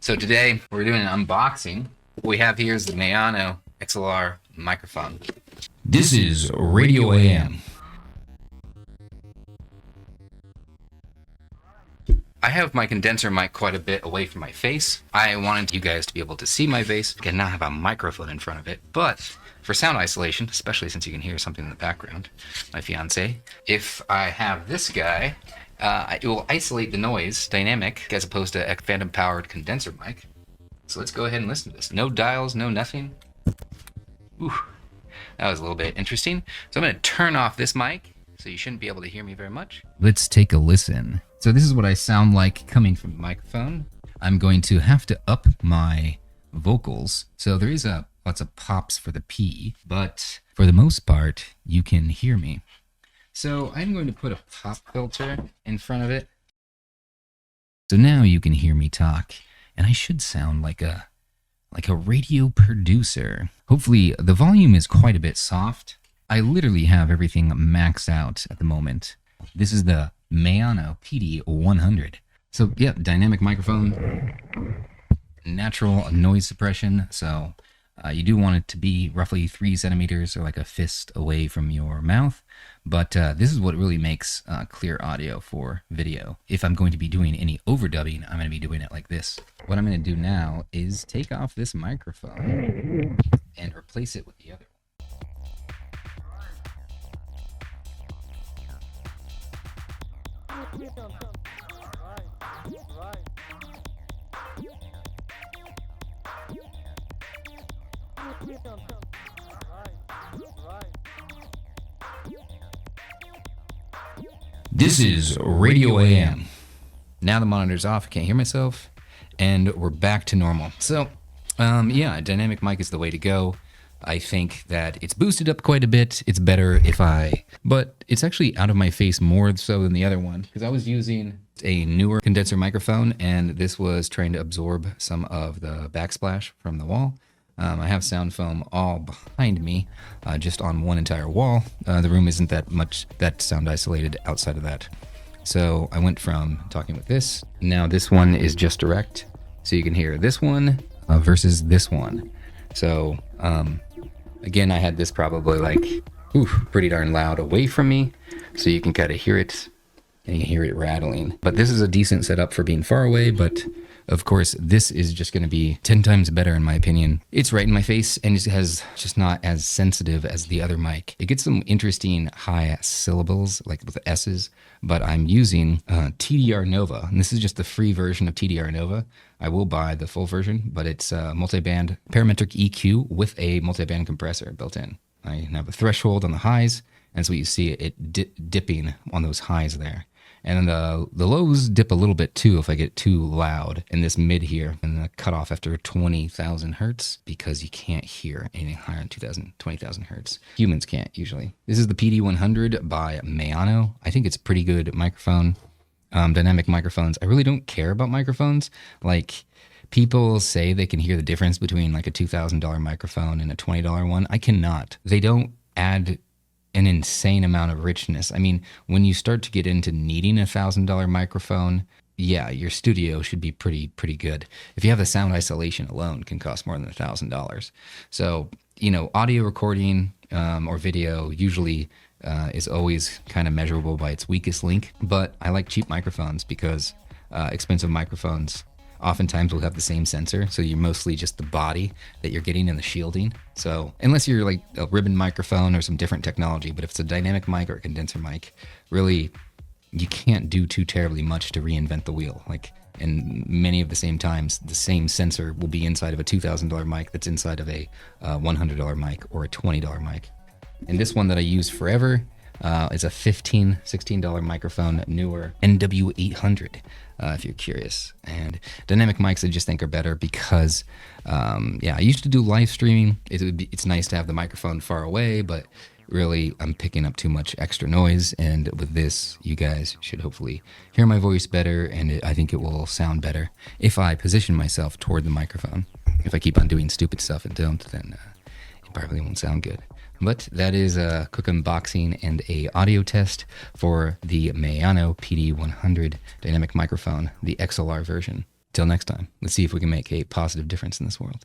So today we're doing an unboxing. What we have here is the Maono XLR microphone. This is Radio AM. I have my condenser mic quite a bit away from my face. I wanted you guys to be able to see my face and not have a microphone in front of it. But for sound isolation, especially since you can hear something in the background, my fiance, if I have this guy, it will isolate the noise dynamic as opposed to a phantom powered condenser mic. So let's go ahead and listen to this. No dials, no nothing. Ooh, that was a little bit interesting. So I'm going to turn off this mic, so you shouldn't be able to hear me very much. Let's take a listen. So this is what I sound like coming from the microphone. I'm going to have to up my vocals. So there is lots of pops for the P, but for the most part, you can hear me. So I'm going to put a pop filter in front of it. So now you can hear me talk, and I should sound like a radio producer. Hopefully the volume is quite a bit soft. I literally have everything maxed out at the moment. This is the Maono PD100. So yeah, dynamic microphone, natural noise suppression. So you do want it to be roughly 3 centimeters or like a fist away from your mouth. But this is what really makes clear audio for video. If I'm going to be doing any overdubbing, I'm going to be doing it like this. What I'm going to do now is take off this microphone and replace it with the other. This is Radio AM. Now the monitor's off, I can't hear myself, and we're back to normal. So, yeah, dynamic mic is the way to go. I think that it's boosted up quite a bit. It's better but it's actually out of my face more so than the other one, because I was using a newer condenser microphone, and this was trying to absorb some of the backsplash from the wall. I have sound foam all behind me, just on one entire wall. The room isn't that sound isolated outside of that. So I went from talking with this. Now this one is just direct, so you can hear this one versus this one. So again, I had this probably like pretty darn loud away from me, so you can kind of hear it, and you can hear it rattling. But this is a decent setup for being far away, but of course, this is just going to be 10 times better in my opinion. It's right in my face, and it has just not as sensitive as the other mic. It gets some interesting high syllables, like with the S's, but I'm using TDR Nova, and this is just the free version of TDR Nova. I will buy the full version, but it's a multi-band parametric EQ with a multi-band compressor built in. I have a threshold on the highs, and so you see it dipping on those highs there. And then the lows dip a little bit too if I get too loud in this mid here, and the cutoff after 20,000 hertz, because you can't hear anything higher than 20,000 hertz. Humans can't usually. This is the PD100 by Maono. I think it's a pretty good microphone. Dynamic microphones. I really don't care about microphones. Like, people say they can hear the difference between like a $2,000 microphone and a $20 one. I cannot. They don't add an insane amount of richness. I mean, when you start to get into needing a $1,000 microphone, yeah, your studio should be pretty good. If you have the sound isolation alone, can cost more than $1,000. So, audio recording or video usually is always kind of measurable by its weakest link. But I like cheap microphones because expensive microphones oftentimes will have the same sensor, so you're mostly just the body that you're getting and the shielding. So unless you're like a ribbon microphone or some different technology, but if it's a dynamic mic or a condenser mic, really you can't do too terribly much to reinvent the wheel. Like, and many of the same times, the same sensor will be inside of a $2,000 mic that's inside of a $100 mic or a $20 mic. And this one that I use forever is a $16 microphone, newer NW800, if you're curious. And dynamic mics I just think are better because, I used to do live streaming. It's nice to have the microphone far away, but really I'm picking up too much extra noise. And with this, you guys should hopefully hear my voice better, and I think it will sound better if I position myself toward the microphone. If I keep on doing stupid stuff and don't, then it probably won't sound good. But that is a quick unboxing and a audio test for the Maono PD100 dynamic microphone, the XLR version. Till next time, let's see if we can make a positive difference in this world.